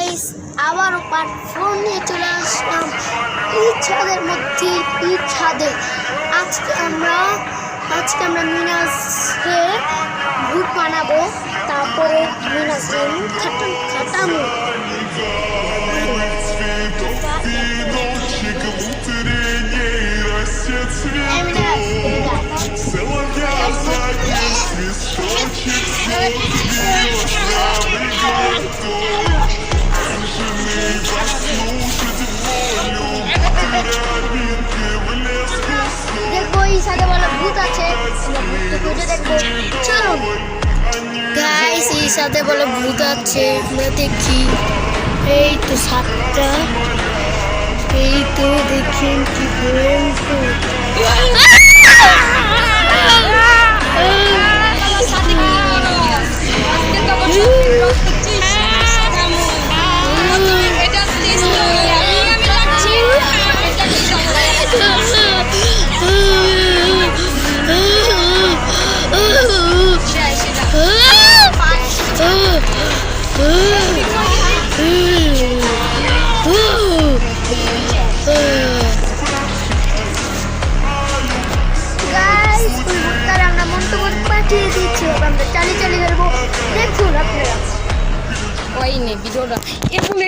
Guys, আবারও part 4 নিয়ে চলে আসলাম এই ছাদের মধ্যে। এই ছাদে আজকে আমরা মিনাসকে ভূত বানাবো, তারপরে মিনাসকে খাটামো। দেখবো এই ছাদে বলে ভূত আছে, খুঁজে দেখবো। চলো গাইস, এই ছাদে বলে ভূত আছে, আমরা দেখি। এই তো ছাদটা, এই তো দেখেন কি ভয়ঙ্কর। পাঠিয়ে দিচ্ছি, আমরা চালিয়ে চালিয়ে ধরবো। দেখুন আপনারা, ওই নে ভিডিওটা এরকম